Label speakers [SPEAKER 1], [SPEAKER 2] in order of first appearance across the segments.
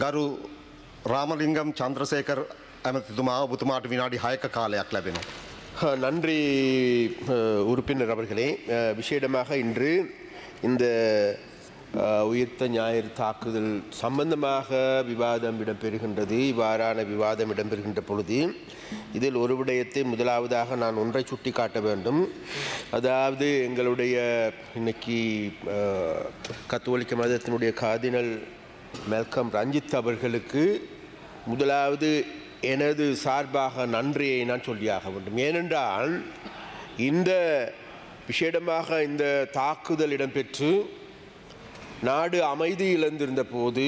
[SPEAKER 1] ගරු රාමලිංගම් චන්ද්‍රසේකර ඇමතිතුමා ඔබතුමාට විනාඩි 6ක කාලයක් ලැබෙනවා.
[SPEAKER 2] நன்றி உறுப்பினர் அவர்களே. விசேடமாக இன்று இந்த உயிர்த்த ஞாயிறு தாக்குதல் சம்பந்தமாக விவாதம் இடம்பெறுகின்றது. இவ்வாறான விவாதம் இடம்பெறுகின்ற பொழுது இதில் ஒரு விடயத்தை முதலாவதாக நான் ஒன்றை சுட்டி காட்ட வேண்டும். அதாவது எங்களுடைய இன்னைக்கு கத்தோலிக்க மதத்தினுடைய கார்டினல் மெல்கம் ரஞ்சித் அவர்களுக்கு முதலாவது எனது சார்பாக நன்றியை நான் சொல்லியாக வேண்டும். ஏனென்றால் இந்த விசேடமாக இந்த தாக்குதல் இடம்பெற்று நாடு அமைதி இழந்திருந்த போது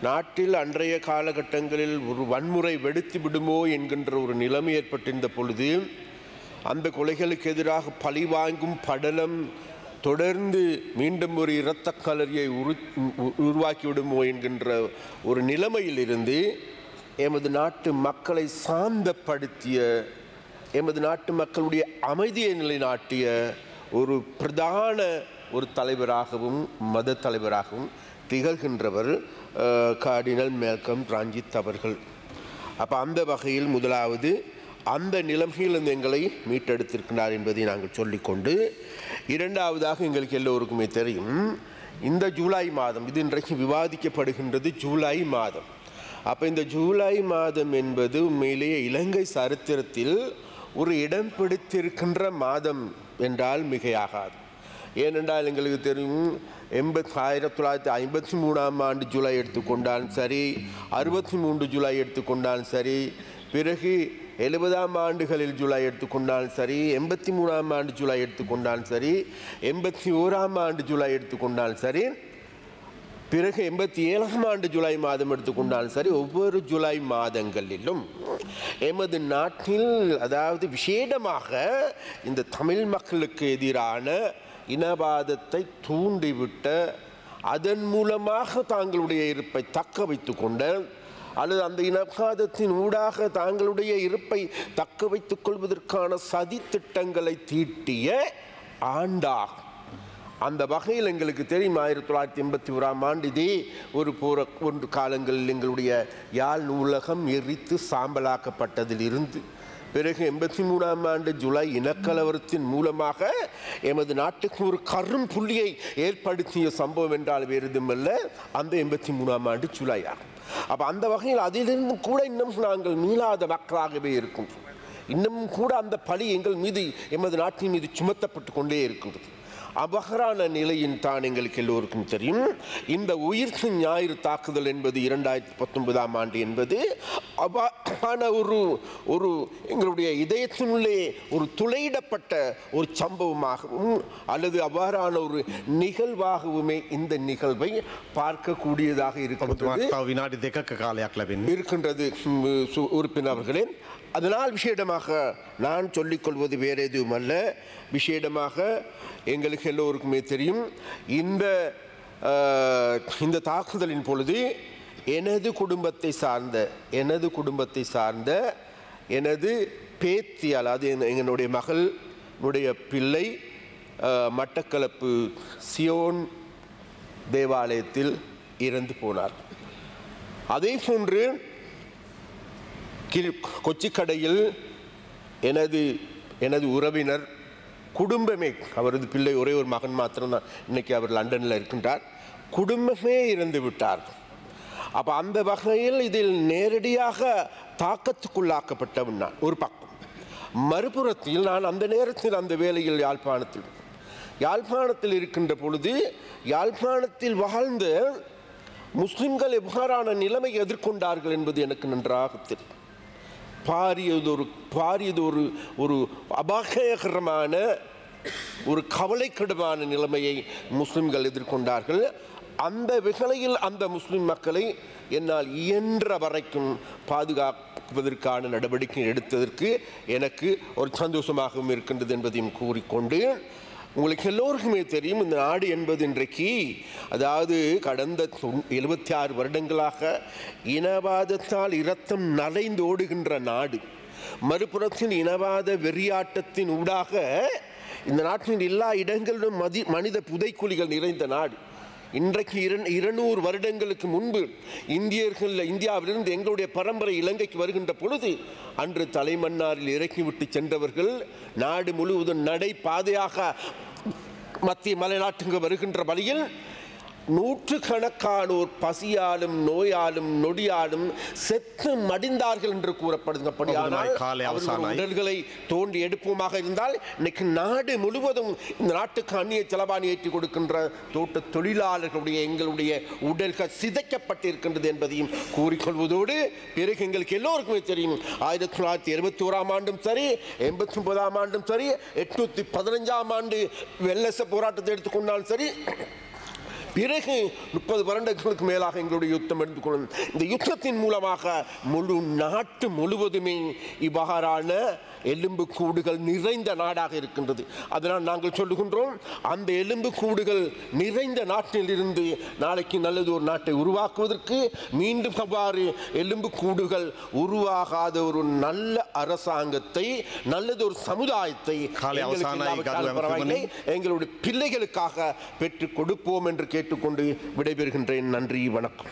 [SPEAKER 2] நாட்டில் அன்றைய காலகட்டங்களில் ஒரு வன்முறை வெடித்து விடுமோ என்கின்ற ஒரு நிலைமை ஏற்பட்டிருந்த பொழுது அந்த கொலைகளுக்கு எதிராக பழிவாங்கும் படலம் தொடர்ந்து மீண்டும் ஒரு இரத்த கலரியை உருவாக்கிவிடுமோ என்கின்ற ஒரு நிலைமையிலிருந்து எமது நாட்டு மக்களை சாந்தப்படுத்திய, எமது நாட்டு மக்களுடைய அமைதியை நிலைநாட்டிய ஒரு பிரதான ஒரு தலைவராகவும் மத தலைவராகவும் திகழ்கின்றவர் கார்டினல் மெல்கம் ரஞ்சித் அவர்கள். அப்போ அந்த வகையில் முதலாவது அந்த நிலைமையிலிருந்து எங்களை மீட்டெடுத்திருக்கிறார் என்பதை நாங்கள் சொல்லிக்கொண்டு, இரண்டாவதாக எங்களுக்கு எல்லோருக்குமே தெரியும் இந்த ஜூலை மாதம், இது இன்றைக்கு விவாதிக்கப்படுகின்றது ஜூலை மாதம். அப்போ இந்த ஜூலை மாதம் என்பது உண்மையிலேயே இலங்கை சரித்திரத்தில் ஒரு இடம் பிடித்திருக்கின்ற மாதம் என்றால் மிகையாகாது. ஏனென்றால் எங்களுக்கு தெரியும் 1953ஆம் ஆண்டு ஜூலை எடுத்துக்கொண்டாலும் சரி, 63 ஜூலை எடுத்துக்கொண்டாலும் சரி, பிறகு 70ஆம் ஆண்டுகளில் ஜூலை எடுத்துக்கொண்டாலும் சரி, 83ஆம் ஆண்டு ஜூலை எடுத்துக்கொண்டாலும் சரி, 81ஆம் ஆண்டு ஜூலை எடுத்துக்கொண்டாலும் சரி, பிறகு 87ஆம் ஆண்டு ஜூலை மாதம் எடுத்துக்கொண்டாலும் சரி, ஒவ்வொரு ஜூலை மாதங்களிலும் எமது நாட்டில் அதாவது விசேடமாக இந்த தமிழ் மக்களுக்கு எதிரான இனவாதத்தை தூண்டிவிட்ட, அதன் மூலமாக தாங்களுடைய இருப்பை தக்க வைத்து கொண்ட அல்லது அந்த இனவாதத்தின் ஊடாக தாங்களுடைய இருப்பை தக்க வைத்துக் கொள்வதற்கான சதி திட்டங்களை தீட்டிய ஆண்டாகும். அந்த வகையில் எங்களுக்கு தெரியும் 1981ஆம் ஆண்டு இதே ஒரு ஒன்று காலங்களில் எங்களுடைய யாழ் நூலகம் எரித்து சாம்பலாக்கப்பட்டதிலிருந்து பிறகு 83ஆம் ஆண்டு ஜூலை இனக்கலவரத்தின் மூலமாக எமது நாட்டுக்கு ஒரு கரும் புள்ளியை ஏற்படுத்திய சம்பவம் என்றால் வேறு எதுவுமல்ல அந்த 83ஆம் ஆண்டு ஜூலை ஆகும். அப்போ அந்த வகையில் அதிலிருந்து கூட இன்னும் நாங்கள் மீளாத மக்களாகவே இருக்கும். இன்னமும் கூட அந்த பழி எங்கள் மீது எமது நாட்டின் மீது சுமத்தப்பட்டு கொண்டே இருக்கின்றது. அபகரான நிலையின் தான் எங்களுக்கு எல்லோருக்கும் தெரியும். இந்த உயிர்த்த ஞாயிறு தாக்குதல் என்பது 2019ஆம் ஆண்டு என்பது அபான ஒரு எங்களுடைய இதயத்தினுள்ளே ஒரு துளையிடப்பட்ட ஒரு சம்பவமாகவும் அல்லது அவ்வாறான ஒரு நிகழ்வாகவுமே இந்த நிகழ்வை பார்க்கக்கூடியதாக இருக்கின்றது உறுப்பினர் அவர்களே. அதனால் விசேடமாக நான் சொல்லிக்கொள்வது வேறு எதுவும் அல்ல. விசேடமாக எங்களுக்கு எல்லோருக்குமே தெரியும் இந்த தாக்குதலின் பொழுது எனது குடும்பத்தை சார்ந்த எனது பேத்தியால், அது என்னுடைய மகளுடைய பிள்ளை மட்டக்களப்பு சியோன் தேவாலயத்தில் இறந்து போனார். அதே போன்று கொச்சிக்கடையில் எனது உறவினர் குடும்பமே, அவரது பிள்ளை ஒரே ஒரு மகன் மாத்திரம்தான் இன்னைக்கு அவர் லண்டனில் இருக்கின்றார், குடும்பமே இறந்து விட்டார். அப்போ அந்த வகையில் இதில் நேரடியாக தாக்கத்துக்குள்ளாக்கப்பட்டவன் நான் ஒரு பக்கம். மறுபுறத்தில் நான் அந்த நேரத்தில் அந்த வேளையில் யாழ்ப்பாணத்தில் இருக்கின்ற பொழுது யாழ்ப்பாணத்தில் வாழ்ந்த முஸ்லிம்கள் எவ்வாறான நிலைமை எதிர்கொண்டார்கள் என்பது எனக்கு நன்றாக தெரியும். பாரியதொரு ஒரு அபாயகரமான ஒரு கவலைக்கிடமான நிலைமையை முஸ்லிம்கள் எதிர்கொண்டார்கள். அந்த வேளையில் அந்த முஸ்லிம் மக்களை என்னால் இயன்ற வரைக்கும் பாதுகாப்பதற்கான நடவடிக்கை எடுத்ததற்கு எனக்கு ஒரு சந்தோஷமாகவும் இருக்கின்றது என்பதையும் கூறிக்கொண்டு, உங்களுக்கு எல்லோருக்குமே தெரியும் இந்த நாடு என்பது இன்றைக்கு அதாவது கடந்த 76 வருடங்களாக இனவாதத்தால் இரத்தம் நனைந்து ஓடுகின்ற நாடு. மறுபுறத்தில் இனவாத வெறியாட்டத்தின் ஊடாக இந்த நாட்டின் எல்லா இடங்களிலும் மனித புதைக்குழிகள் நிறைந்த நாடு. இன்றைக்கு 200 வருடங்களுக்கு முன்பு இந்தியாவிலிருந்து எங்களுடைய பரம்பரை இலங்கைக்கு வருகின்ற பொழுது அன்று தலைமன்னாரில் இறக்கிவிட்டு சென்றவர்கள் நாடு முழுவதும் நடை பாதையாக மத்திய மலைநாட்டுக்கு வருகின்ற வழியில் நூற்றுக்கணக்கானோர் பசியாலும் நோயாலும் நொடியாலும் செத்து மடிந்தார்கள் என்று கூறப்படுகிறபடியானால் உடல்களை தோண்டி எடுப்போமாக இருந்தால் இன்னைக்கு நாடு முழுவதும் இந்த நாட்டுக்கு அந்நிய செலவாணி ஏற்றி கொடுக்கின்ற தோட்ட தொழிலாளர்களுடைய எங்களுடைய உடல்கள் சிதைக்கப்பட்டிருக்கின்றது என்பதையும் கூறிக்கொள்வதோடு பிறகு எங்களுக்கு எல்லோருக்குமே தெரியும் 1971 ஆண்டும் சரி 89 ஆண்டும் சரி 815 ஆண்டு வெள்ளச போராட்டத்தை எடுத்துக்கொண்டாலும் சரி பிறகு 30 வருடங்களுக்கு மேலாக எங்களுடைய யுத்தம் எடுத்துக்கொள்ளும் இந்த யுத்தத்தின் மூலமாக முழு நாட்டு முழுவதுமே இவ்வாறான எலும்பு கூடுகள் நிறைந்த நாடாக இருக்கின்றது. அதனால் நாங்கள் சொல்லுகின்றோம் அந்த எலும்பு கூடுகள் நிறைந்த நாட்டில் இருந்து நாளைக்கு நல்லது ஒரு நாட்டை உருவாக்குவதற்கு மீண்டும் அவ்வாறு எலும்பு கூடுகள் உருவாகாத ஒரு நல்ல அரசாங்கத்தை நல்லது ஒரு சமுதாயத்தை எங்களுடைய பிள்ளைகளுக்காக பெற்றுக் கொடுப்போம் என்று கேட்டுக்கொண்டு விடைபெறுகின்றேன். நன்றி, வணக்கம்.